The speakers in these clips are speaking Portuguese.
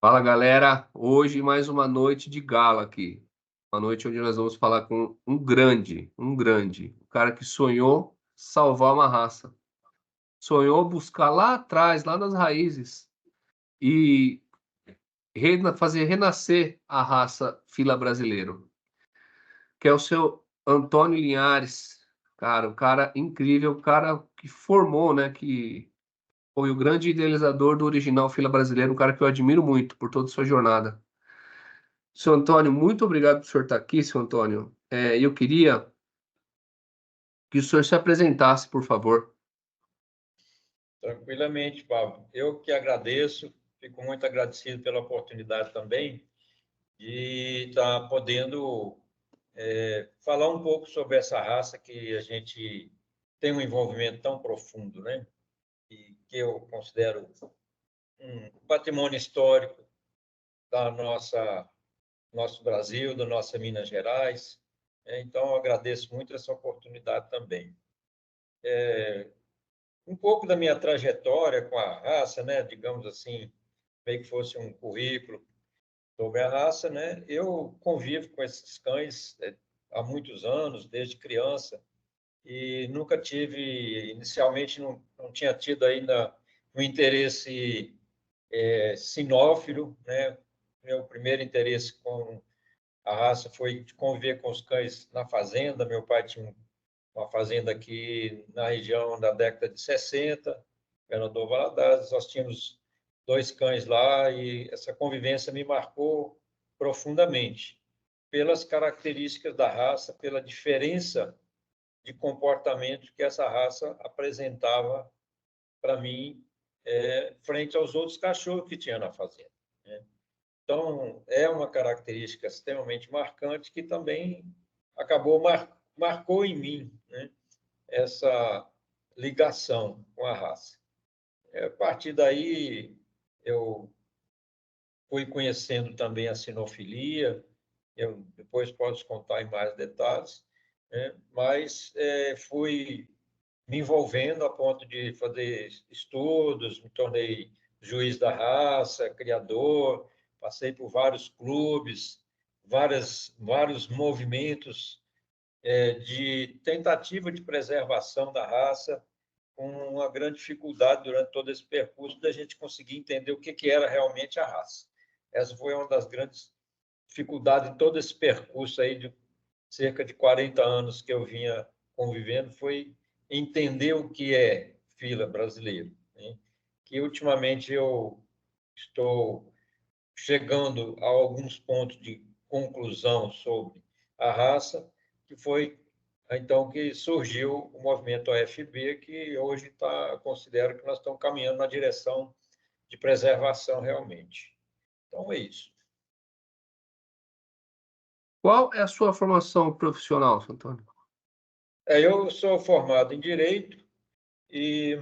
Fala galera, hoje mais uma noite de gala aqui. Uma noite onde nós vamos falar com o cara que sonhou salvar uma raça. Sonhou buscar lá atrás, lá nas raízes, e fazer renascer a raça fila brasileiro, que é o seu Antônio Linhares. Cara, um cara incrível, o cara que formou, né, que foi o grande idealizador do original fila brasileiro, um cara que eu admiro muito por toda a sua jornada. Seu Antônio, muito obrigado por o senhor estar aqui, seu Antônio. Eu queria que o senhor se apresentasse, por favor. Tranquilamente, Pablo. Eu que agradeço, fico muito agradecido pela oportunidade também de estar podendo falar um pouco sobre essa raça que a gente tem um envolvimento tão profundo, né? E que eu considero um patrimônio histórico da nosso Brasil, da nossa Minas Gerais. Então, eu agradeço muito essa oportunidade também. Um pouco da minha trajetória com a raça, né? Digamos assim, meio que fosse um currículo sobre a raça, né? Eu convivo com esses cães há muitos anos, desde criança, e nunca tive, inicialmente não tinha tido ainda um interesse sinófilo, né? Meu primeiro interesse com a raça foi de conviver com os cães na fazenda. Meu pai tinha uma fazenda aqui na região da década de 60, Governador Valadares. Nós tínhamos dois cães lá e essa convivência me marcou profundamente pelas características da raça, pela diferença de comportamento que essa raça apresentava para mim frente aos outros cachorros que tinha na fazenda, né? Então, é uma característica extremamente marcante que também marcou em mim, né, essa ligação com a raça. A partir daí, eu fui conhecendo também a sinofilia. Eu depois posso contar em mais detalhes, né? Mas fui me envolvendo a ponto de fazer estudos, me tornei juiz da raça, criador, passei por vários clubes, vários movimentos de tentativa de preservação da raça, com uma grande dificuldade durante todo esse percurso da gente conseguir entender o que era realmente a raça. Essa foi uma das grandes dificuldades de todo esse percurso aí de cerca de 40 anos que eu vinha convivendo, foi entender o que é fila brasileiro, né? Que ultimamente eu estou chegando a alguns pontos de conclusão sobre a raça, que foi então que surgiu o movimento AFB, que hoje considero que nós estamos caminhando na direção de preservação realmente. Então é isso. Qual é a sua formação profissional, seu Antônio? Eu sou formado em Direito,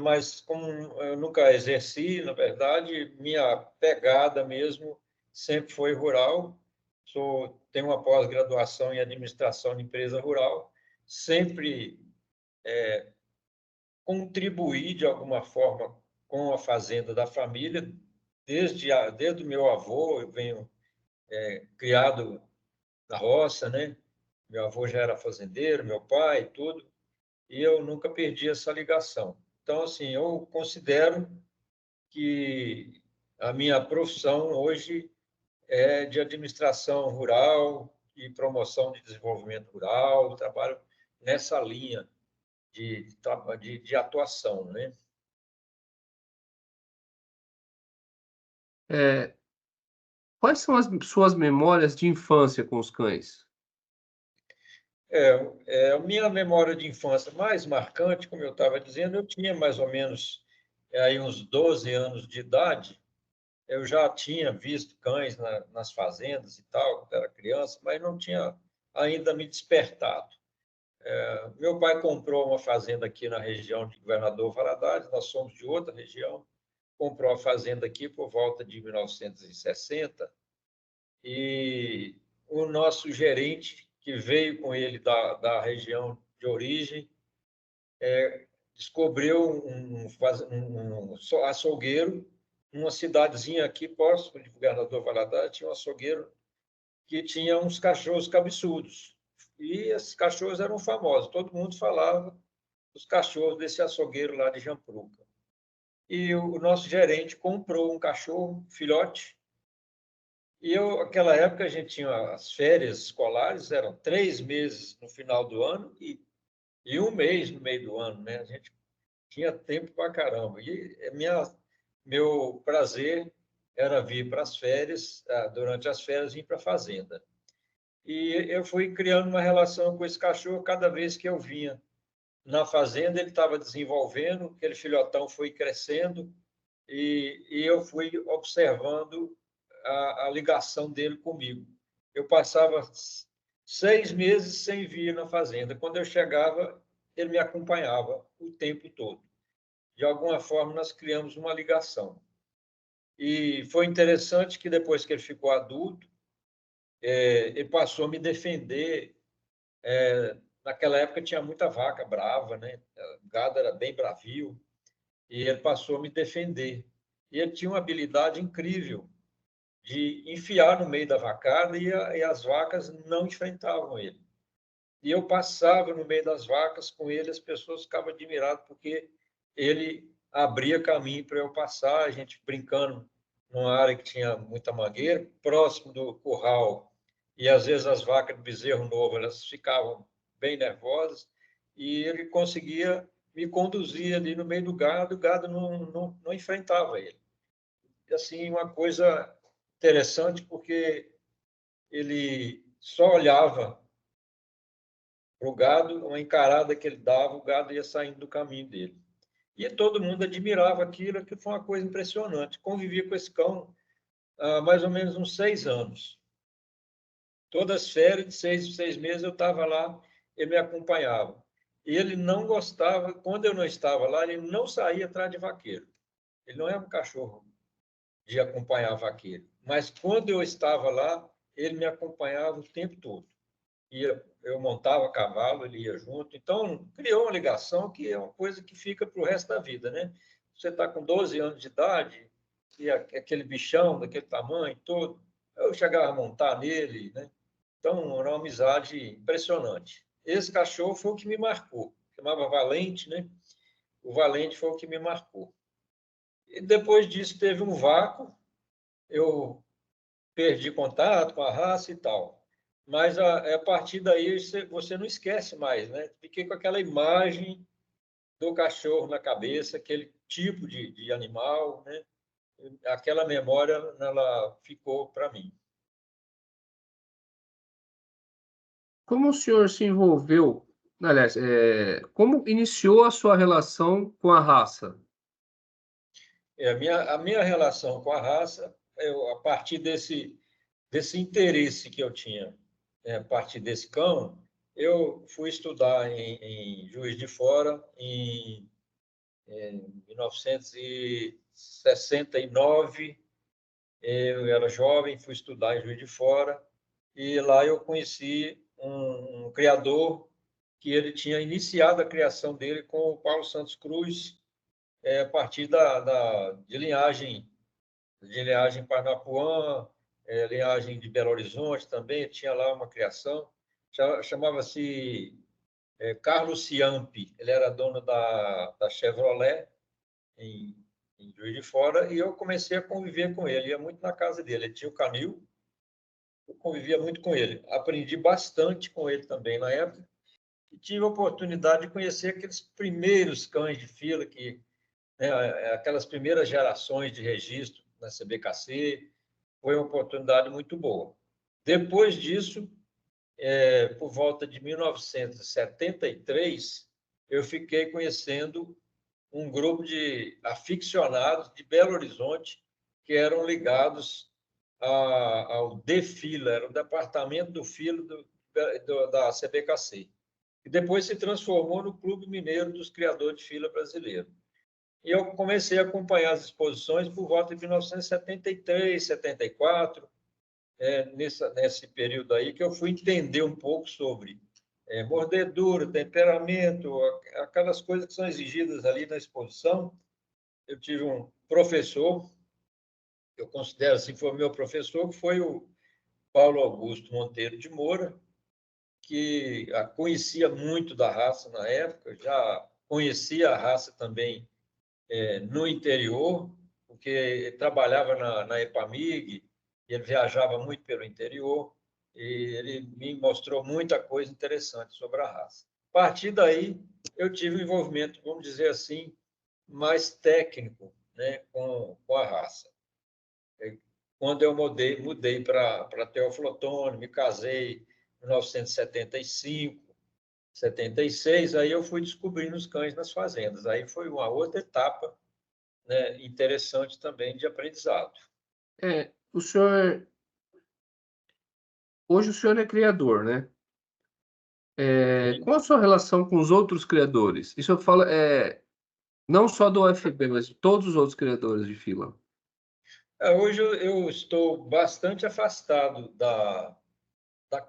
mas como eu nunca exerci, na verdade, minha pegada mesmo sempre foi rural. Tenho uma pós-graduação em Administração de Empresa Rural, sempre contribuí de alguma forma com a fazenda da família, desde o meu avô. Eu venho criado na roça, né? Meu avô já era fazendeiro, meu pai, tudo, e eu nunca perdi essa ligação. Então, assim, eu considero que a minha profissão hoje é de administração rural e promoção de desenvolvimento rural. Trabalho nessa linha de atuação, né? É, quais são as suas memórias de infância com os cães? A minha memória de infância mais marcante, como eu estava dizendo, eu tinha mais ou menos aí uns 12 anos de idade. Eu já tinha visto cães nas fazendas e tal, quando era criança, mas não tinha ainda me despertado. Meu pai comprou uma fazenda aqui na região de Governador Valadares. Nós somos de outra região. Comprou a fazenda aqui por volta de 1960, e o nosso gerente, que veio com ele da região de origem, descobriu um açougueiro numa cidadezinha aqui próximo de Governador Valadares, tinha um açougueiro que tinha uns cachorros cabeçudos. E esses cachorros eram famosos, todo mundo falava dos cachorros desse açougueiro lá de Jampruca. E o nosso gerente comprou um cachorro, filhote, e naquela época, a gente tinha as férias escolares, eram 3 meses no final do ano e um mês no meio do ano, né? A gente tinha tempo para caramba. E meu prazer era vir para as férias, durante as férias, vir para a fazenda. E eu fui criando uma relação com esse cachorro cada vez que eu vinha na fazenda, ele estava desenvolvendo, aquele filhotão foi crescendo e eu fui observando a ligação dele comigo. Eu passava 6 meses sem vir na fazenda. Quando eu chegava, ele me acompanhava o tempo todo. De alguma forma, nós criamos uma ligação. E foi interessante que depois que ele ficou adulto, ele passou a me defender. Naquela época tinha muita vaca brava, né? O gado era bem bravio, e ele passou a me defender. E ele tinha uma habilidade incrível de enfiar no meio da vacada e as vacas não enfrentavam ele. E eu passava no meio das vacas com ele, as pessoas ficavam admiradas porque ele abria caminho para eu passar, a gente brincando numa área que tinha muita mangueira, próximo do curral, e às vezes as vacas de bezerro novo, elas ficavam bem nervosas, e ele conseguia me conduzir ali no meio do gado, o gado não enfrentava ele. E, assim, uma coisa interessante, porque ele só olhava para o gado, uma encarada que ele dava, o gado ia saindo do caminho dele. E todo mundo admirava aquilo, que foi uma coisa impressionante. Convivi com esse cão há mais ou menos uns 6 anos. Todas as férias, de 6 meses, eu estava lá, ele me acompanhava. E ele não gostava, quando eu não estava lá, ele não saía atrás de vaqueiro. Ele não é um cachorro de acompanhar vaqueiro. Mas quando eu estava lá, ele me acompanhava o tempo todo. Eu montava cavalo, ele ia junto. Então, criou uma ligação que é uma coisa que fica para o resto da vida, né? Você está com 12 anos de idade e aquele bichão daquele tamanho todo, eu chegava a montar nele, né? Então, era uma amizade impressionante. Esse cachorro foi o que me marcou. Chamava Valente, né? O Valente foi o que me marcou. E depois disso teve um vácuo, eu perdi contato com a raça e tal. Mas a partir daí você não esquece mais, né? Fiquei com aquela imagem do cachorro na cabeça, aquele tipo de animal, né? Aquela memória, ela ficou para mim. Como o senhor se envolveu, aliás, como iniciou a sua relação com a raça? A minha relação com a raça, a partir desse interesse que eu tinha, a partir desse cão, eu fui estudar em Juiz de Fora, em 1969. Eu era jovem, fui estudar em Juiz de Fora, e lá eu conheci um criador que ele tinha iniciado a criação dele com o Paulo Santos Cruz, a partir de linhagem Parnapuã, linhagem de Belo Horizonte também, tinha lá uma criação, chamava-se Carlos Ciampi, ele era dono da Chevrolet, em, em Juiz de Fora, e eu comecei a conviver com ele, ia muito na casa dele, ele tinha o canil, eu convivia muito com ele, aprendi bastante com ele também na época, e tive a oportunidade de conhecer aqueles primeiros cães de fila, né, aquelas primeiras gerações de registro na CBKC, foi uma oportunidade muito boa. Depois disso, por volta de 1973, eu fiquei conhecendo um grupo de aficionados de Belo Horizonte que eram ligados ao DEFILA, era o Departamento do Filo da CBKC, e depois se transformou no Clube Mineiro dos Criadores de Fila Brasileiro. E eu comecei a acompanhar as exposições por volta de 1973, 74, nesse período aí que eu fui entender um pouco sobre mordedura, temperamento, aquelas coisas que são exigidas ali na exposição. Eu tive um professor eu considero assim, foi o meu professor, que foi o Paulo Augusto Monteiro de Moura, que conhecia muito da raça na época, já conhecia a raça também no interior, porque ele trabalhava na Epamig, e ele viajava muito pelo interior, e ele me mostrou muita coisa interessante sobre a raça. A partir daí, eu tive um envolvimento, vamos dizer assim, mais técnico, né, com a raça. Quando eu mudei para Teófilo Otoni, me casei em 1975, 76, aí eu fui descobrindo os cães nas fazendas. Aí foi uma outra etapa, né, interessante também de aprendizado. O senhor, hoje o senhor é criador, né? Sim. Qual a sua relação com os outros criadores? Isso eu falo, não só do UFB, mas de todos os outros criadores de fila. Hoje eu estou bastante afastado da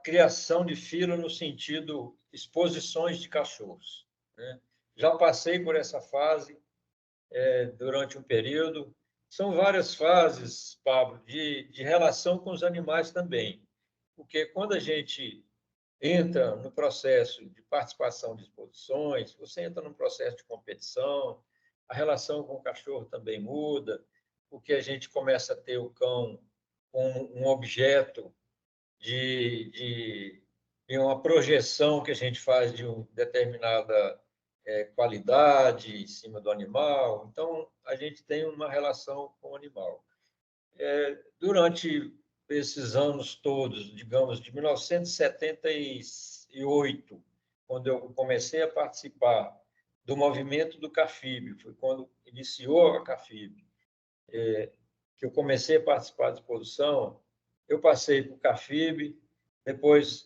criação de fila no sentido exposições de cachorros, né? Já passei por essa fase durante um período. São várias fases, Pablo, de relação com os animais também, porque quando a gente entra no processo de participação de exposições, você entra num processo de competição, a relação com o cachorro também muda, porque a gente começa a ter o cão como um objeto de uma projeção que a gente faz de uma determinada qualidade em cima do animal. Então, a gente tem uma relação com o animal. Durante esses anos todos, digamos, de 1978, quando eu comecei a participar do movimento do CAFIB, foi quando iniciou a CAFIB, que eu comecei a participar da exposição, eu passei por CAFIB, depois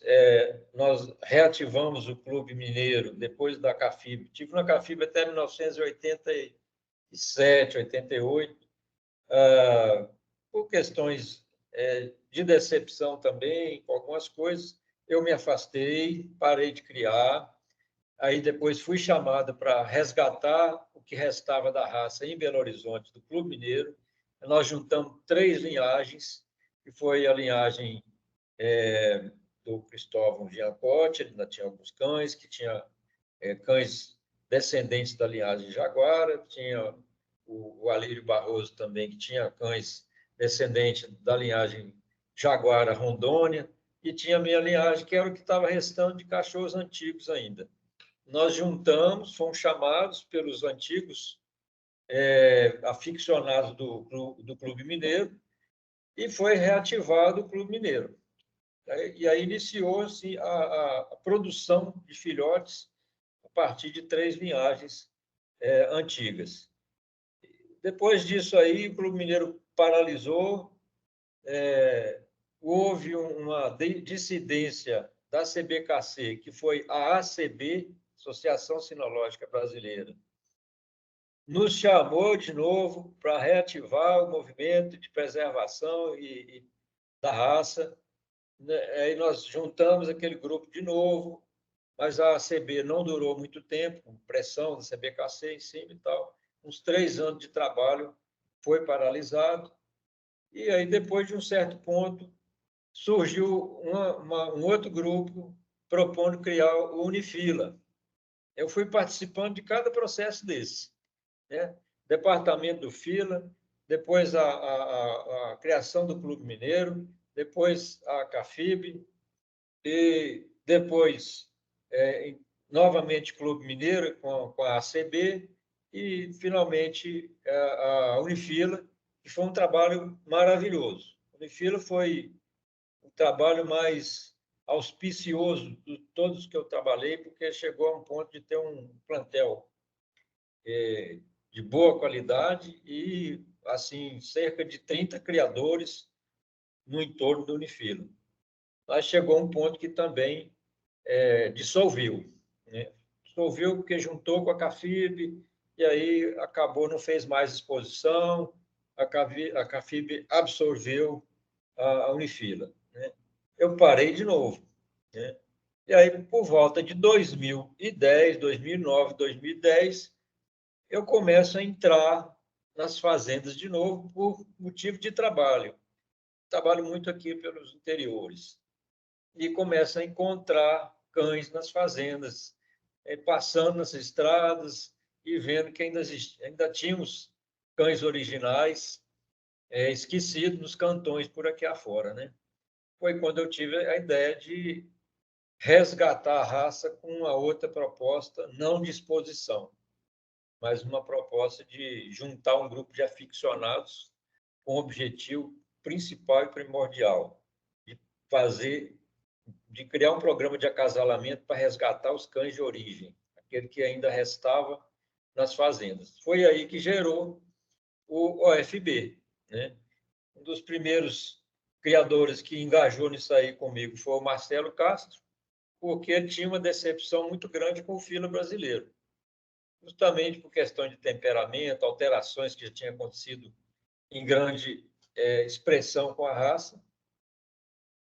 nós reativamos o Clube Mineiro, depois da CAFIB. Tive na CAFIB até 1987, 88, por questões de decepção também, com algumas coisas, eu me afastei, parei de criar. Aí depois fui chamado para resgatar o que restava da raça em Belo Horizonte, do Clube Mineiro. Nós juntamos 3 linhagens, que foi a linhagem do Cristóvão Giancotti, ele ainda tinha alguns cães, que tinha cães descendentes da linhagem Jaguara, tinha o Alírio Barroso também, que tinha cães descendentes da linhagem Jaguara Rondônia, e tinha a minha linhagem, que era o que estava restando de cachorros antigos ainda. Nós juntamos, fomos chamados pelos antigos aficionados do Clube Mineiro, e foi reativado o Clube Mineiro. E aí iniciou-se a produção de filhotes a partir de 3 linhagens antigas. Depois disso aí, o Clube Mineiro paralisou, houve uma dissidência da CBKC, que foi a ACB, Associação Sinológica Brasileira, nos chamou de novo para reativar o movimento de preservação da raça. Aí nós juntamos aquele grupo de novo, mas a ACB não durou muito tempo, com pressão da CBKC em cima e tal. Uns 3 anos de trabalho foi paralisado. E aí, depois de um certo ponto, surgiu um outro grupo propondo criar o Unifila. Eu fui participando de cada processo desse, né? Departamento do Fila, depois a criação do Clube Mineiro, depois a CAFIB, e depois, novamente, Clube Mineiro com a ACB, e, finalmente, a Unifila, que foi um trabalho maravilhoso. A Unifila foi o trabalho mais auspicioso de todos que eu trabalhei, porque chegou a um ponto de ter um plantel de boa qualidade e, assim, cerca de 30 criadores no entorno da Unifila. Mas chegou um ponto que também dissolveu, né? Dissolveu porque juntou com a CAFIB, e aí acabou, não fez mais exposição, a CAFIB absorveu a Unifila, né? Eu parei de novo, né? E aí, por volta de 2010, 2009, 2010, eu começo a entrar nas fazendas de novo por motivo de trabalho. Trabalho muito aqui pelos interiores. E começa a encontrar cães nas fazendas, passando nas estradas e vendo que ainda tínhamos cães originais esquecidos nos cantões por aqui afora, né? Foi quando eu tive a ideia de resgatar a raça com uma outra proposta, não de exposição, mas uma proposta de juntar um grupo de aficionados com o objetivo principal e primordial de fazer, de criar um programa de acasalamento para resgatar os cães de origem, aquele que ainda restava nas fazendas. Foi aí que gerou o OFB, né? Um dos primeiros criadores que engajou nisso aí comigo foi o Marcelo Castro, porque ele tinha uma decepção muito grande com o filo brasileiro, justamente por questão de temperamento, alterações que já tinham acontecido em grande expressão com a raça.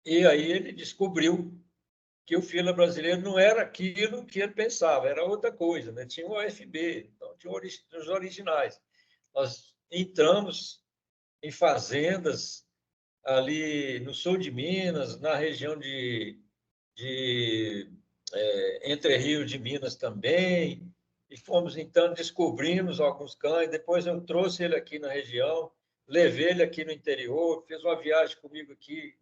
E aí ele descobriu que o fila brasileiro não era aquilo que ele pensava, era outra coisa, né? Tinha o OFB, então tinha os originais. Nós entramos em fazendas ali no sul de Minas, na região de Entre Rio de Minas também, e fomos então descobrimos alguns cães. Depois eu trouxe ele aqui na região, levei ele aqui no interior, fez uma viagem comigo aqui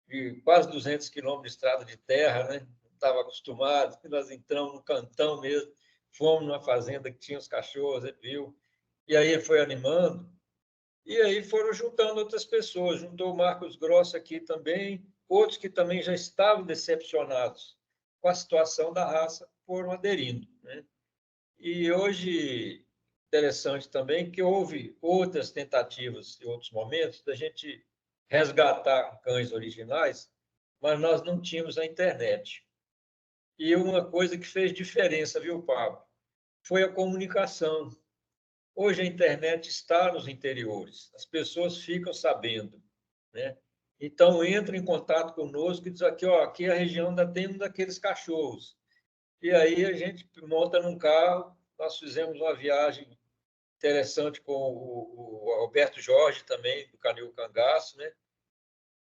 de quase 200 quilômetros de estrada de terra, né? Estava acostumado, nós entramos no cantão mesmo, fomos numa fazenda que tinha os cachorros, ele viu, e aí ele foi animando, e aí foram juntando outras pessoas, juntou o Marcos Gross aqui também, outros que também já estavam decepcionados com a situação da raça, foram aderindo, né? E hoje, interessante também que houve outras tentativas em outros momentos da gente resgatar cães originais, mas nós não tínhamos a internet. E uma coisa que fez diferença, viu, Pablo? Foi a comunicação. Hoje a internet está nos interiores, as pessoas ficam sabendo, né? Então entra em contato conosco e diz aqui, ó, aqui a região ainda tem um daqueles cachorros. E aí a gente monta num carro, nós fizemos uma viagem interessante com o Alberto Jorge também, do Canil Cangaço, né?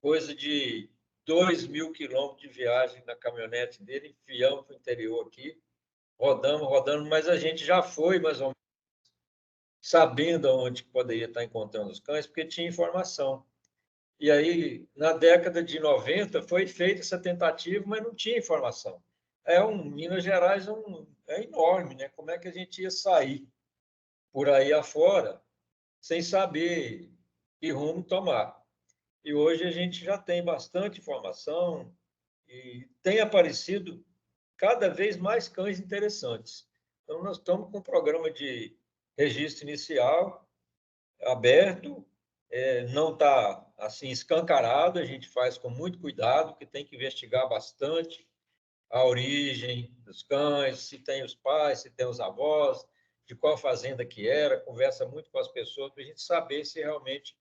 Coisa de 2.000 quilômetros de viagem na caminhonete dele, enfiamos para o interior aqui, rodando, mas a gente já foi mais ou menos sabendo onde poderia estar encontrando os cães, porque tinha informação. E aí, na década de 90, foi feita essa tentativa, mas não tinha informação. Minas Gerais é enorme, né? Como é que a gente ia sair por aí afora sem saber que rumo tomar? E hoje a gente já tem bastante informação e tem aparecido cada vez mais cães interessantes. Então, nós estamos com um programa de registro inicial aberto, não está assim escancarado, a gente faz com muito cuidado, que tem que investigar bastante a origem dos cães, se tem os pais, se tem os avós, de qual fazenda que era, conversa muito com as pessoas para a gente saber se realmente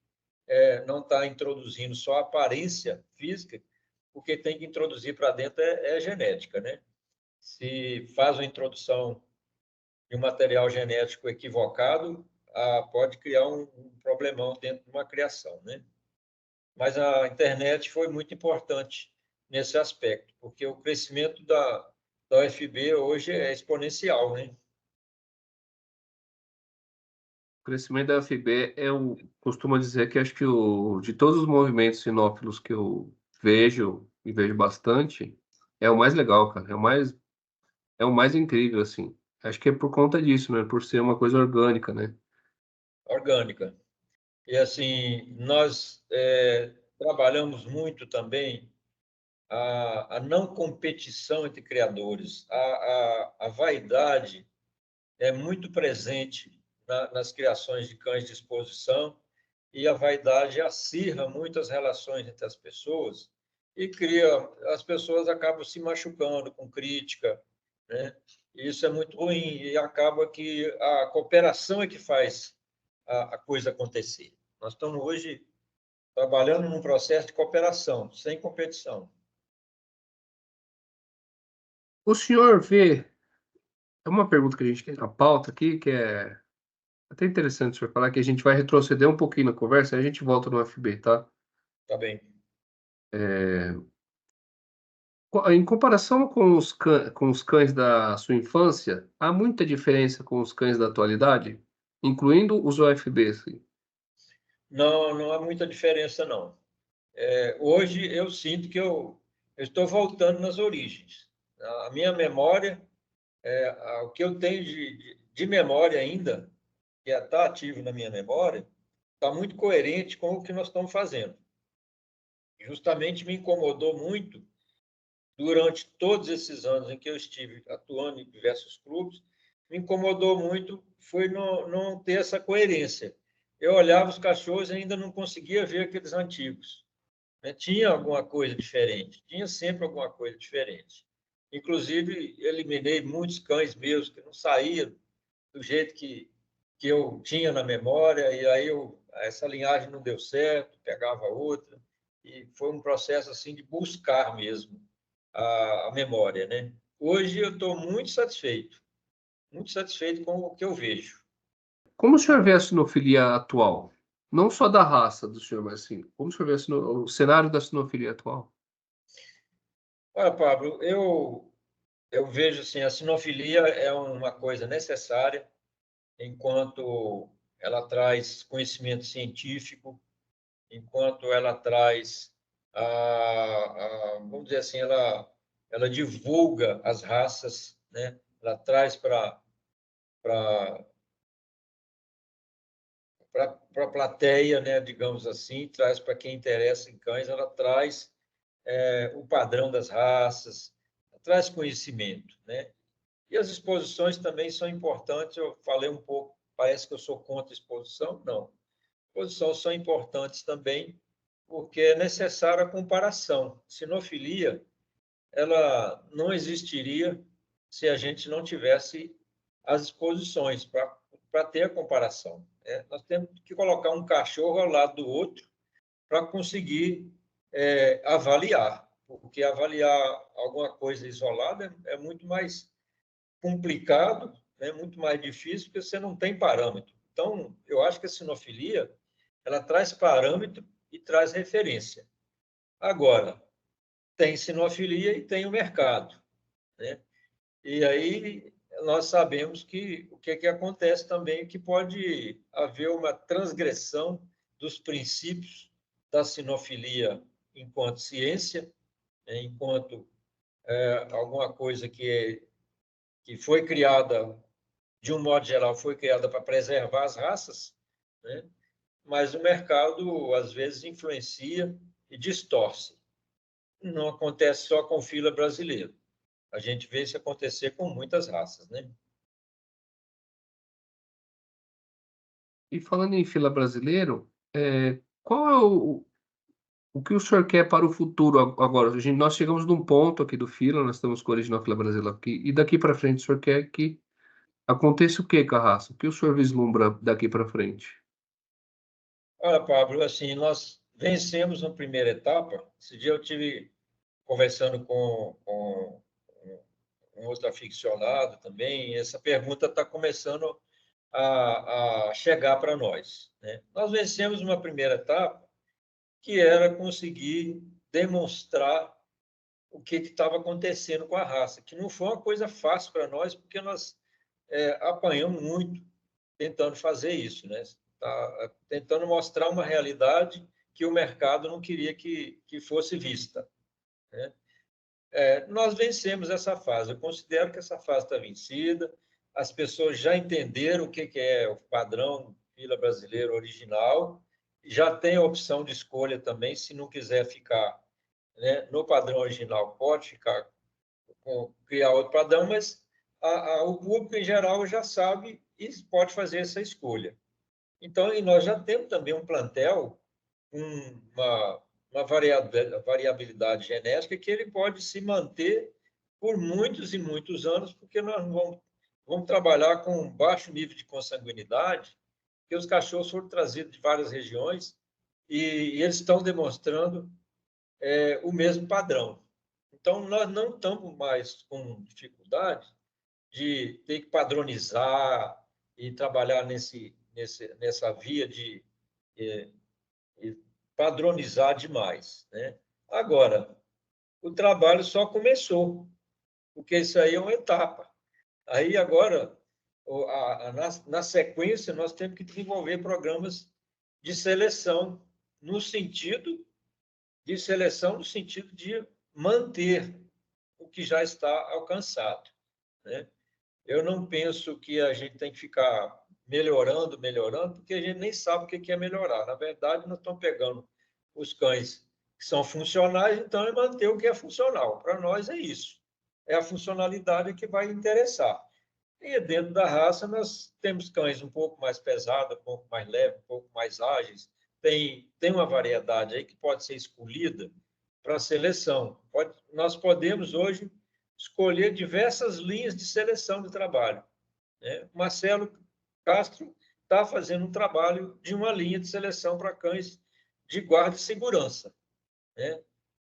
não está introduzindo só a aparência física, porque tem que introduzir para dentro genética, né? Se faz uma introdução de um material genético equivocado, pode criar um problemão dentro de uma criação, né? Mas a internet foi muito importante nesse aspecto, porque o crescimento da UFB hoje é exponencial, né? O crescimento da FB, eu costumo dizer que acho que de todos os movimentos sinófilos que eu vejo, e vejo bastante, é o mais legal, cara. É o mais incrível, assim. Acho que é por conta disso, né? Por ser uma coisa orgânica, né? Orgânica. E assim, nós trabalhamos muito também a não competição entre criadores. A vaidade é muito presente nas criações de cães de exposição e a vaidade acirra muito as relações entre as pessoas e as pessoas acabam se machucando com crítica, né? E isso é muito ruim e acaba que a cooperação é que faz a coisa acontecer. Nós estamos hoje trabalhando num processo de cooperação, sem competição. O senhor vê, é uma pergunta que a gente tem na pauta aqui, que é até interessante o senhor falar que a gente vai retroceder um pouquinho na conversa, aí a gente volta no FB, tá? Tá bem. Em comparação com os cães da sua infância, há muita diferença com os cães da atualidade, incluindo os OFBs. Assim. Não, não há muita diferença, não. Hoje eu sinto que eu estou voltando nas origens. A minha memória, o que eu tenho de memória ainda, que está ativo na minha memória, está muito coerente com o que nós estamos fazendo. Justamente me incomodou muito, durante todos esses anos em que eu estive atuando em diversos clubes, me incomodou muito foi não ter essa coerência. Eu olhava os cachorros e ainda não conseguia ver aqueles antigos. Né? Tinha alguma coisa diferente, tinha sempre alguma coisa diferente. Inclusive, eliminei muitos cães meus que não saíam do jeito que eu tinha na memória, e aí essa linhagem não deu certo, pegava outra, e foi um processo assim de buscar mesmo a memória, né? Hoje eu estou muito satisfeito com o que eu vejo. Como o senhor vê a sinofilia atual? Não só da raça do senhor, mas assim, como o senhor vê o cenário da sinofilia atual? Olha, Pablo, eu vejo assim, a sinofilia é uma coisa necessária enquanto ela traz conhecimento científico, enquanto ela traz, vamos dizer assim, ela divulga as raças, né? Ela traz para a plateia, né? Digamos assim, traz para quem interessa em cães, ela traz o padrão das raças, traz conhecimento, né? E as exposições também são importantes. Eu falei um pouco, parece que eu sou contra a exposição, não. Exposições são importantes também, porque é necessária a comparação. Sinofilia, ela não existiria se a gente não tivesse as exposições para ter a comparação. Nós temos que colocar um cachorro ao lado do outro para conseguir avaliar, porque avaliar alguma coisa isolada é muito mais complicado, é muito mais difícil, porque você não tem parâmetro. Então, eu acho que a sinofilia ela traz parâmetro e traz referência. Agora, tem sinofilia e tem o mercado, né? E aí nós sabemos que o que acontece também é que pode haver uma transgressão dos princípios da sinofilia enquanto ciência, né? Enquanto alguma coisa que foi criada, de um modo geral, foi criada para preservar as raças, né? Mas o mercado, às vezes, influencia e distorce. Não acontece só com o fila brasileiro. A gente vê isso acontecer com muitas raças, né? E falando em fila brasileiro, qual é o que o senhor quer para o futuro agora? Nós chegamos num ponto aqui do fila, nós estamos com o original fila brasileiro aqui, e daqui para frente o senhor quer que aconteça o que com a raça? O que o senhor vislumbra daqui para frente? Olha, Pablo, assim, nós vencemos na primeira etapa. Esse dia eu tive conversando com um outro aficionado também, e essa pergunta está começando a chegar para nós, né? Nós vencemos uma primeira etapa, que era conseguir demonstrar o que estava acontecendo com a raça, que não foi uma coisa fácil para nós, porque nós apanhamos muito tentando fazer isso, né? Tá tentando mostrar uma realidade que o mercado não queria que fosse vista, né? Nós vencemos essa fase. Eu considero que essa fase está vencida. As pessoas já entenderam o que é o padrão fila brasileiro original, já tem a opção de escolha também, se não quiser ficar, né, no padrão original, pode ficar criar outro padrão, mas o público em geral já sabe e pode fazer essa escolha. Então, e nós já temos também um plantel, uma variabilidade genética que ele pode se manter por muitos e muitos anos, porque nós vamos trabalhar com baixo nível de consanguinidade, porque os cachorros foram trazidos de várias regiões e eles estão demonstrando o mesmo padrão. Então, nós não estamos mais com dificuldade de ter que padronizar e trabalhar nessa via de padronizar demais, né? Agora, o trabalho só começou, porque isso aí é uma etapa. Aí, agora, na sequência, nós temos que desenvolver programas de seleção, no sentido de manter o que já está alcançado, né? Eu não penso que a gente tem que ficar melhorando, porque a gente nem sabe o que é melhorar. Na verdade, nós estamos pegando os cães que são funcionais, então é manter o que é funcional. Para nós é isso. É a funcionalidade que vai interessar. E dentro da raça, nós temos cães um pouco mais pesados, um pouco mais leves, um pouco mais ágeis. Tem uma variedade aí que pode ser escolhida para seleção. Nós podemos hoje escolher diversas linhas de seleção de trabalho, né? Marcelo Castro está fazendo um trabalho de uma linha de seleção para cães de guarda e segurança, né?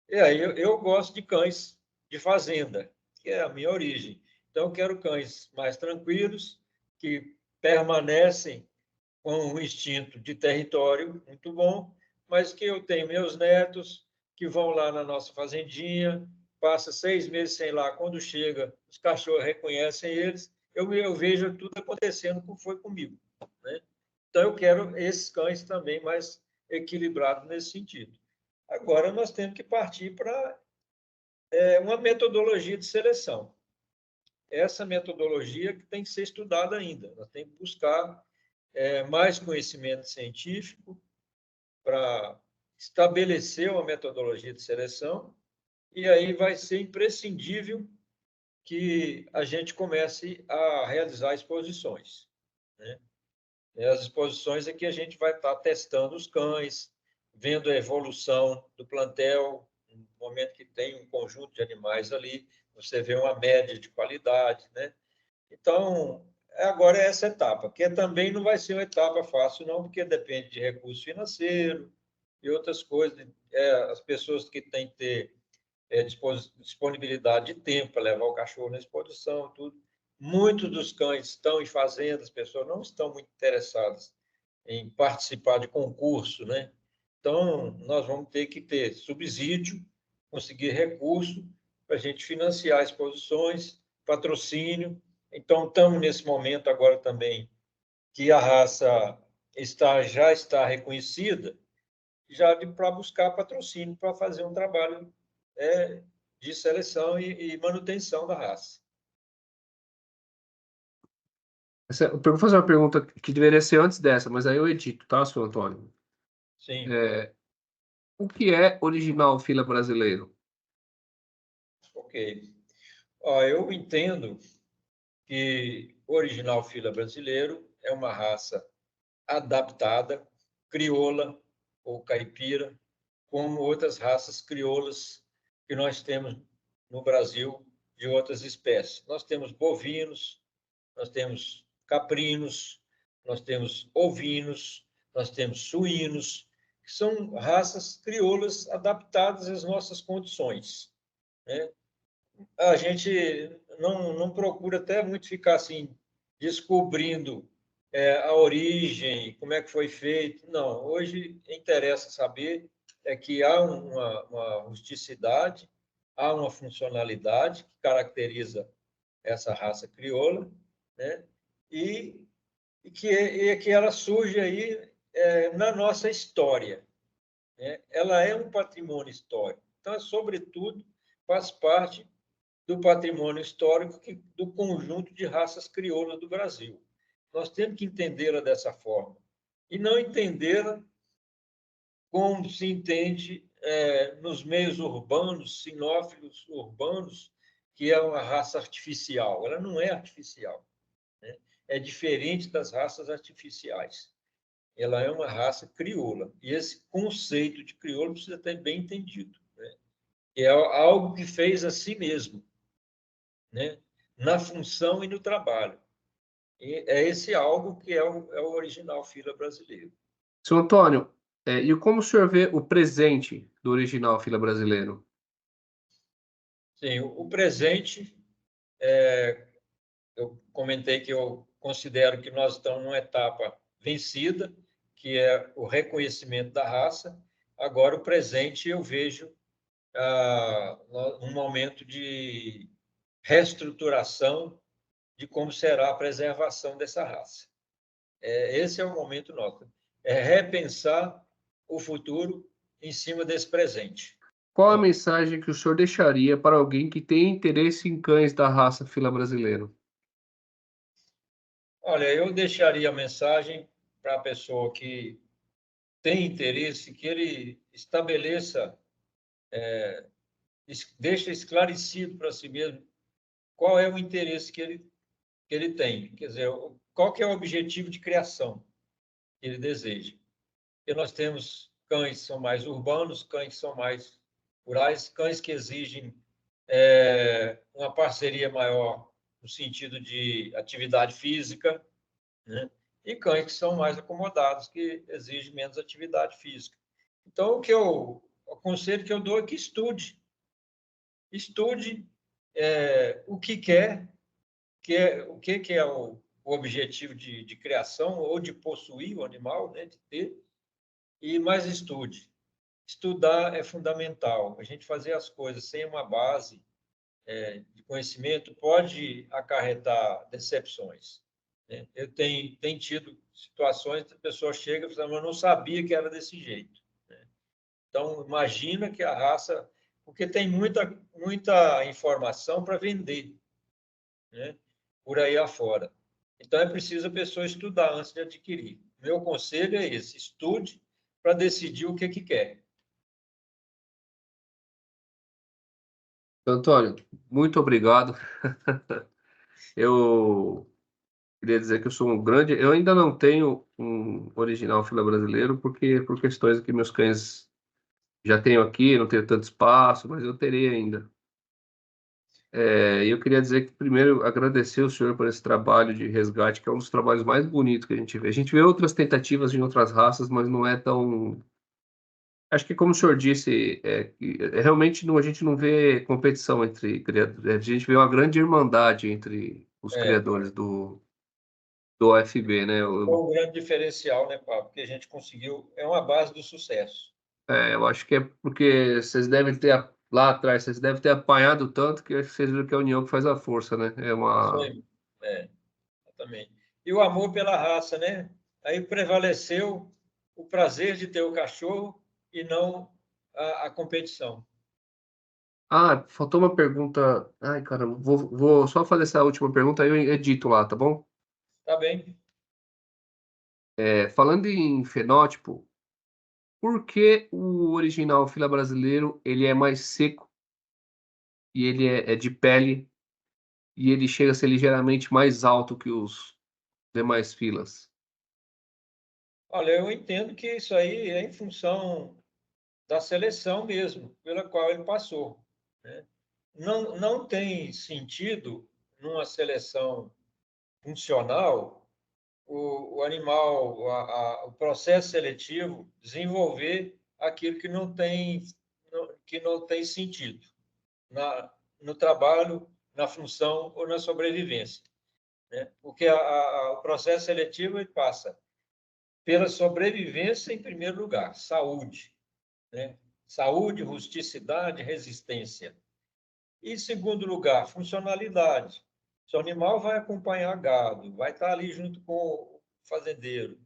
E aí eu gosto de cães de fazenda, que é a minha origem. Então, eu quero cães mais tranquilos, que permanecem com um instinto de território muito bom, mas que eu tenho meus netos que vão lá na nossa fazendinha, passa 6 meses sem lá, quando chega, os cachorros reconhecem eles, eu vejo tudo acontecendo como foi comigo, né? Então, eu quero esses cães também mais equilibrados nesse sentido. Agora, nós temos que partir para uma metodologia de seleção. Essa metodologia que tem que ser estudada ainda. Nós temos que buscar mais conhecimento científico para estabelecer uma metodologia de seleção, e aí vai ser imprescindível que a gente comece a realizar exposições, né? E as exposições é que a gente vai estar testando os cães, vendo a evolução do plantel, no momento que tem um conjunto de animais ali, você vê uma média de qualidade, né? Então, agora é essa etapa, que também não vai ser uma etapa fácil, não, porque depende de recurso financeiro e outras coisas. As pessoas que têm que ter disponibilidade de tempo para levar o cachorro na exposição, tudo. Muitos dos cães estão em fazendas, as pessoas não estão muito interessadas em participar de concurso, né? Então, nós vamos ter que ter subsídio, conseguir recurso para a gente financiar exposições, patrocínio. Então, estamos nesse momento agora também que a raça já está reconhecida, já para buscar patrocínio para fazer um trabalho de seleção e manutenção da raça. Eu vou fazer uma pergunta que deveria ser antes dessa, mas aí eu edito, tá, senhor Antônio? Sim, O que é original fila brasileiro? ok. Eu entendo que o original fila brasileiro é uma raça adaptada, crioula ou caipira, como outras raças crioulas que nós temos no Brasil de outras espécies. Nós temos bovinos, nós temos caprinos, nós temos ovinos, nós temos suínos, que são raças crioulas adaptadas às nossas condições, né? A gente não procura até muito ficar assim, descobrindo a origem, como é que foi feito. Não, hoje interessa saber que há uma rusticidade, há uma funcionalidade que caracteriza essa raça crioula, né? E, que ela surge aí na nossa história, né? Ela é um patrimônio histórico. Então, sobretudo, faz parte do patrimônio histórico do conjunto de raças crioulas do Brasil. Nós temos que entendê-la dessa forma e não entendê-la como se entende nos meios urbanos, sinófilos urbanos, que é uma raça artificial. Ela não é artificial, né? É diferente das raças artificiais. Ela é uma raça crioula. E esse conceito de crioula precisa ter bem entendido, né? É algo que fez a si mesmo, né? Na função e no trabalho. E é esse algo que é o original fila brasileiro. Senhor Antônio, e como o senhor vê o presente do original fila brasileiro? Sim, o presente, eu comentei que eu considero que nós estamos numa etapa vencida, que é o reconhecimento da raça. Agora, o presente, eu vejo um momento de reestruturação de como será a preservação dessa raça. Esse é o momento nosso. É repensar o futuro em cima desse presente. Qual a mensagem que o senhor deixaria para alguém que tem interesse em cães da raça fila brasileiro? Olha, eu deixaria a mensagem para a pessoa que tem interesse, que ele estabeleça, deixa esclarecido para si mesmo qual é o interesse que ele tem. Quer dizer, qual que é o objetivo de criação que ele deseja. Porque nós temos cães que são mais urbanos, cães que são mais rurais, cães que exigem uma parceria maior no sentido de atividade física, né? E cães que são mais acomodados, que exigem menos atividade física. Então, o conselho que eu dou é que estude. Estude o que quer, o que é o objetivo de criação ou de possuir o animal, né? De ter, e mais estude. Estudar é fundamental. A gente fazer as coisas sem uma base de conhecimento pode acarretar decepções, né? Eu tenho tido situações que a pessoa chega e fala, mas eu não sabia que era desse jeito, né? Então, imagina que a raça... Porque tem muita informação para vender, né? Por aí afora. Então, é preciso a pessoa estudar antes de adquirir. Meu conselho é esse: estude para decidir o que quer. Antônio, muito obrigado. Eu queria dizer que eu sou um grande. Eu ainda não tenho um original fila brasileiro, porque por questões que meus cães já tenho aqui, não tenho tanto espaço, mas eu terei ainda. E eu queria dizer que, primeiro, agradecer o senhor por esse trabalho de resgate, que é um dos trabalhos mais bonitos que a gente vê. A gente vê outras tentativas em outras raças, mas não é tão. Acho que, como o senhor disse, realmente a gente não vê competição entre criadores. A gente vê uma grande irmandade entre os É, criadores do OFB, né? foi um grande diferencial, né, Pablo? Porque a gente conseguiu, é uma base do sucesso. Eu acho que é porque vocês devem ter, lá atrás, vocês devem ter apanhado tanto que acho que vocês viram que é a união que faz a força, né? É Isso uma. aí. Exatamente. E o amor pela raça, né? Aí prevaleceu o prazer de ter o cachorro e não a competição. Ah, faltou uma pergunta. Ai, cara, vou só fazer essa última pergunta, aí eu edito lá, tá bom? Tá bem? Falando em fenótipo, por que o original fila brasileiro ele é mais seco e ele é de pele e ele chega a ser ligeiramente mais alto que os demais filas? Olha, eu entendo que isso aí é em função da seleção mesmo, pela qual ele passou, né? Não tem sentido, numa seleção funcional, o animal, o processo seletivo, desenvolver aquilo que não tem sentido no trabalho, na função ou na sobrevivência, né? Porque o processo seletivo ele passa pela sobrevivência em primeiro lugar, saúde, né? Saúde, rusticidade, resistência. E, em segundo lugar, funcionalidade. Se o animal vai acompanhar gado, vai estar ali junto com o fazendeiro,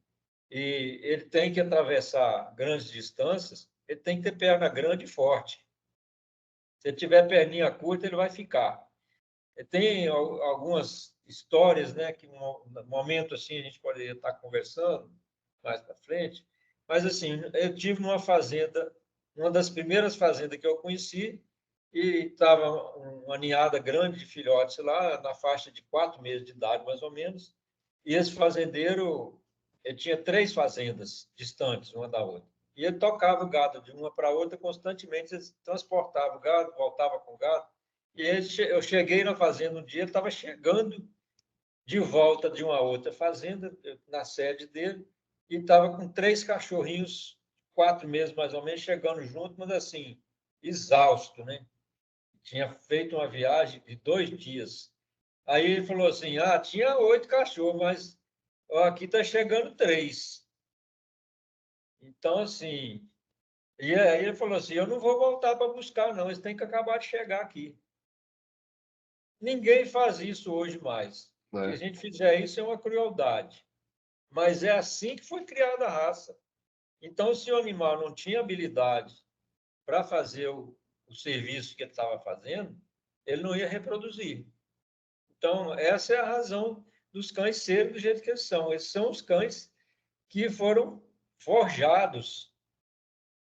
e ele tem que atravessar grandes distâncias, ele tem que ter perna grande e forte. Se ele tiver perninha curta, ele vai ficar. Tem algumas histórias, né, que no momento assim a gente poderia estar conversando mais para frente, mas assim, eu tive numa fazenda, uma das primeiras fazendas que eu conheci, e estava uma ninhada grande de filhotes lá, na faixa de 4 meses de idade, mais ou menos, e esse fazendeiro, ele tinha 3 fazendas distantes uma da outra, e ele tocava o gado de uma para outra constantemente, ele transportava o gado, voltava com o gado, e eu cheguei na fazenda um dia, ele estava chegando de volta de uma outra fazenda, na sede dele, e estava com 3 cachorrinhos, 4 meses mais ou menos, chegando junto, mas assim, exausto, né? Tinha feito uma viagem de 2 dias. Aí ele falou assim: tinha 8 cachorros, mas Ó, aqui está chegando 3. Então, assim, e aí ele falou assim, eu não vou voltar para buscar, não, eles têm que acabar de chegar aqui. Ninguém faz isso hoje mais. Se a né? gente fizer isso, é uma crueldade. Mas é assim que foi criada a raça. Então, se o animal não tinha habilidade para fazer o serviço que ele estava fazendo, ele não ia reproduzir. Então, essa é a razão dos cães serem do jeito que eles são. Esses são os cães que foram forjados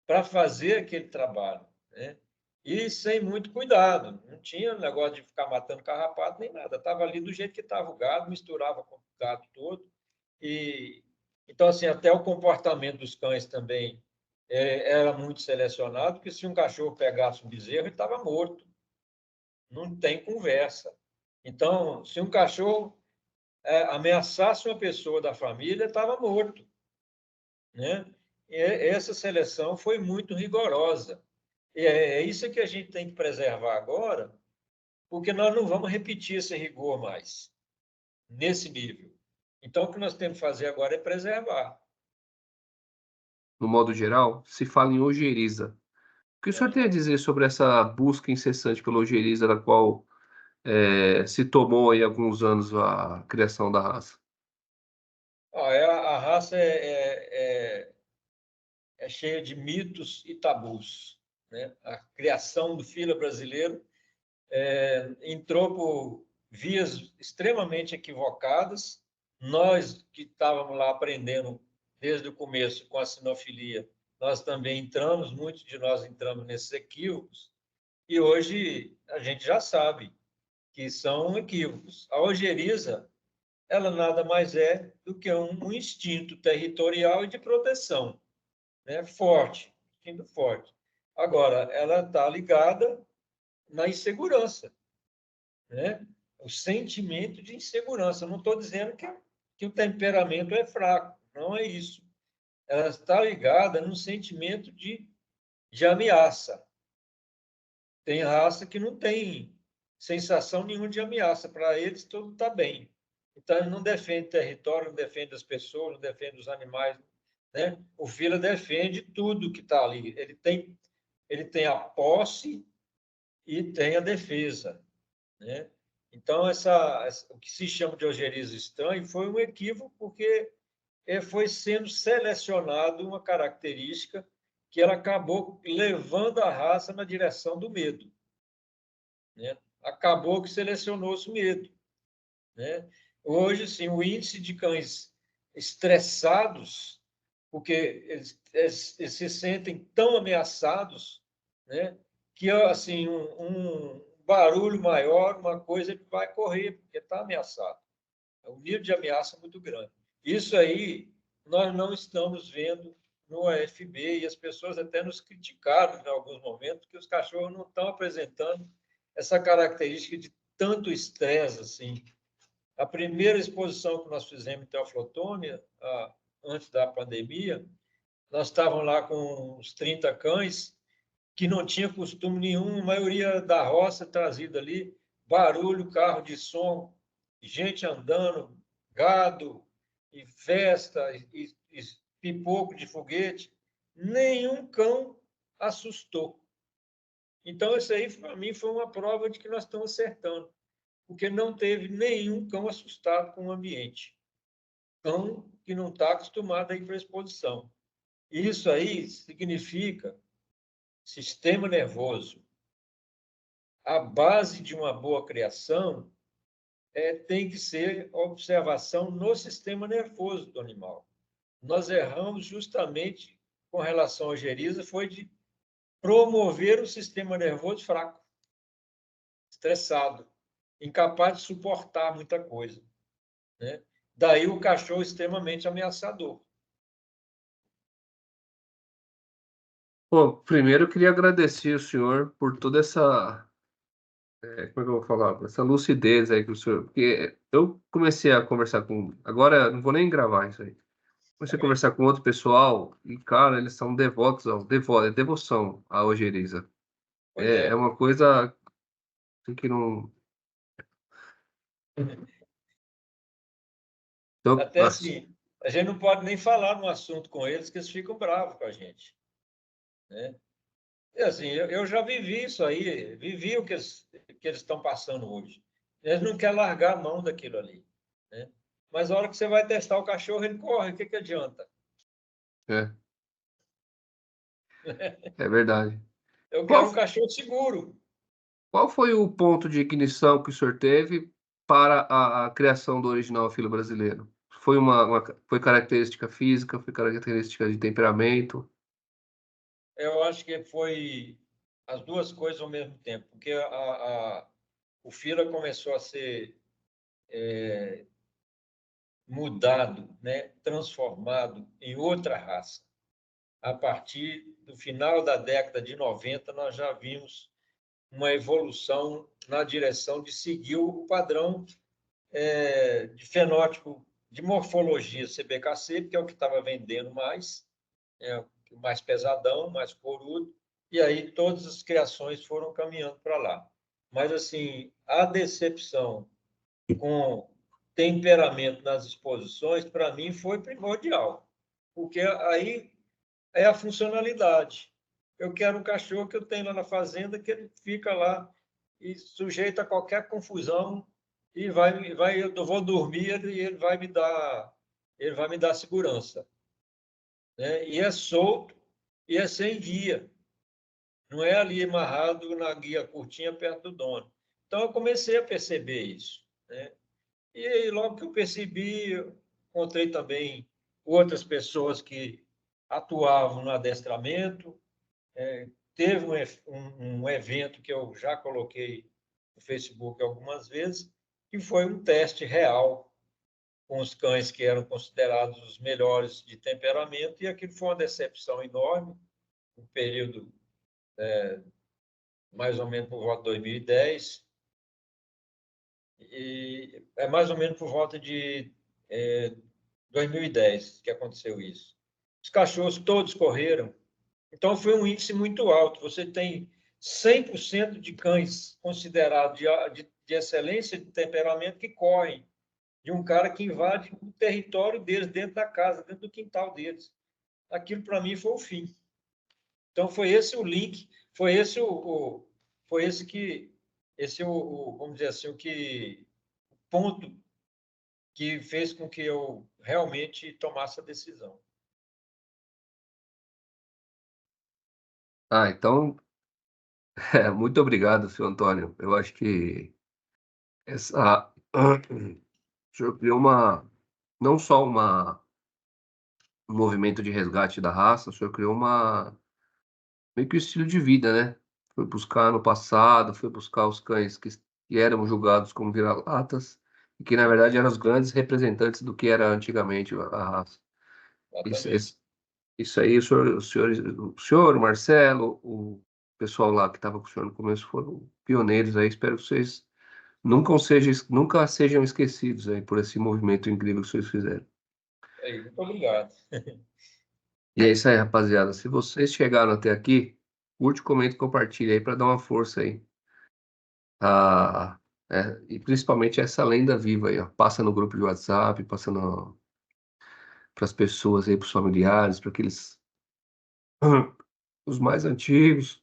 para fazer aquele trabalho, né? E sem muito cuidado. Não tinha negócio de ficar matando carrapato nem nada. Estava ali do jeito que estava o gado, misturava com o gado todo. E então, assim, até o comportamento dos cães também era muito selecionado, porque se um cachorro pegasse um bezerro, ele estava morto. Não tem conversa. Então, se um cachorro ameaçasse uma pessoa da família, estava morto, né? E essa seleção foi muito rigorosa. E é isso que a gente tem que preservar agora, porque nós não vamos repetir esse rigor mais, nesse nível. Então, o que nós temos que fazer agora é preservar. No modo geral, se fala em ojeriza. O que o senhor tem a Aham. dizer sobre essa busca incessante pela ojeriza, da qual se tomou aí alguns anos a criação da raça? A raça é cheia de mitos e tabus, né? A criação do fila brasileiro entrou por vias extremamente equivocadas. Nós que estávamos lá aprendendo desde o começo com a sinofilia, nós também entramos, muitos de nós entramos nesses equívocos, e hoje a gente já sabe que são equívocos. A ojeriza, ela nada mais é do que um instinto territorial e de proteção, né? Forte, instinto forte. Agora, ela está ligada na insegurança, né? O sentimento de insegurança. Eu não estou dizendo que o temperamento é fraco, não é isso. Ela está ligada no sentimento de ameaça. Tem raça que não tem sensação nenhuma de ameaça. Para eles, tudo está bem. Então, ele não defende território, não defende as pessoas, não defende os animais, né? O fila defende tudo que está ali. Ele tem a posse e tem a defesa, né? Então, o que se chama de ojeriza estranho foi um equívoco, porque foi sendo selecionado uma característica que ela acabou levando a raça na direção do medo, né? Acabou que selecionou-se o medo, né? Hoje, sim, o índice de cães estressados, porque eles se sentem tão ameaçados, né? Que assim um barulho maior, uma coisa, ele vai correr, porque está ameaçado. O nível de ameaça é muito grande. Isso aí nós não estamos vendo no AFB, e as pessoas até nos criticaram em alguns momentos que os cachorros não estão apresentando essa característica de tanto estresse assim. A primeira exposição que nós fizemos em Teoflotone, antes da pandemia, nós estávamos lá com uns 30 cães que não tinha costume nenhum, a maioria da roça trazida ali, barulho, carro de som, gente andando, gado, e festa, e pipoco de foguete. Nenhum cão assustou. Então, isso aí, para mim, foi uma prova de que nós estamos acertando, porque não teve nenhum cão assustado com o ambiente. Cão que não está acostumado a ir para a exposição. Isso aí significa sistema nervoso. A base de uma boa criação tem que ser observação no sistema nervoso do animal. Nós erramos justamente com relação à ojeriza, foi de promover o sistema nervoso fraco, estressado, incapaz de suportar muita coisa, né? Daí o cachorro extremamente ameaçador. Bom, primeiro eu queria agradecer o senhor por toda essa, como é que eu vou falar? Essa lucidez aí que o senhor, porque eu comecei a conversar com, agora não vou nem gravar isso aí. Comecei a conversar com outro pessoal e, cara, eles são devotos é devoção à ojeriza. Pois É é. uma coisa assim, que não. Então, Até assim, a gente não pode nem falar no assunto com eles, que eles ficam bravos com a gente, né? E assim, eu já vivi isso aí, vivi o que eles estão passando hoje. Eles não querem largar a mão daquilo ali, né? Mas a hora que você vai testar o cachorro, ele corre, o que adianta? é, é verdade. Eu Qual, quero um cachorro seguro. qual foi o ponto de ignição que o senhor teve para a criação do original Filo Brasileiro? Foi foi característica física, foi característica de temperamento? Eu acho que foi as duas coisas ao mesmo tempo, porque o Fila começou a ser mudado, né, transformado em outra raça. A partir do final da década de 90, nós já vimos uma evolução na direção de seguir o padrão de fenótipo, de morfologia CBKC, que é o que estava vendendo mais, o mais pesadão, mais corudo, e aí todas as criações foram caminhando para lá. Mas, assim, a decepção com temperamento nas exposições, para mim, foi primordial, porque aí é a funcionalidade. Eu quero um cachorro que eu tenho lá na fazenda, que ele fica lá e sujeito a qualquer confusão e eu vou dormir e ele vai me dar segurança, né? E é solto e é sem guia, não é ali amarrado na guia curtinha perto do dono. Então eu comecei a perceber isso, né? E aí, logo que eu percebi, eu encontrei também outras pessoas que atuavam no adestramento. Teve um evento que eu já coloquei no Facebook algumas vezes, que foi um teste real com os cães que eram considerados os melhores de temperamento, e aquilo foi uma decepção enorme, um período mais ou menos por volta de 2010, e é mais ou menos por volta de 2010 que aconteceu isso. Os cachorros todos correram, então foi um índice muito alto. Você tem 100% de cães considerados de excelência de temperamento que correm de um cara que invade o território deles, dentro da casa, dentro do quintal deles. Aquilo, para mim, foi o fim. Então, foi esse o link, foi esse foi esse que, vamos dizer assim, o ponto que fez com que eu realmente tomasse a decisão. Ah, então, muito obrigado, senhor Antônio. Eu acho que essa, o senhor criou não só um movimento de resgate da raça, o senhor criou meio que um estilo de vida, né? Foi buscar no passado, foi buscar os cães que eram julgados como vira-latas e que, na verdade, eram os grandes representantes do que era antigamente a raça. Isso, Exatamente. esse- isso aí, o senhor, o Marcelo, o pessoal lá que estava com o senhor no começo foram pioneiros aí. Espero que vocês nunca sejam esquecidos aí por esse movimento incrível que vocês fizeram. Aí, muito obrigado. E é isso aí, rapaziada. Se vocês chegaram até aqui, curte, comenta e compartilha aí para dar uma força aí. Ah, e principalmente essa lenda viva aí, ó. Passa no grupo de WhatsApp, passa para as pessoas aí, para os familiares, para aqueles os mais antigos,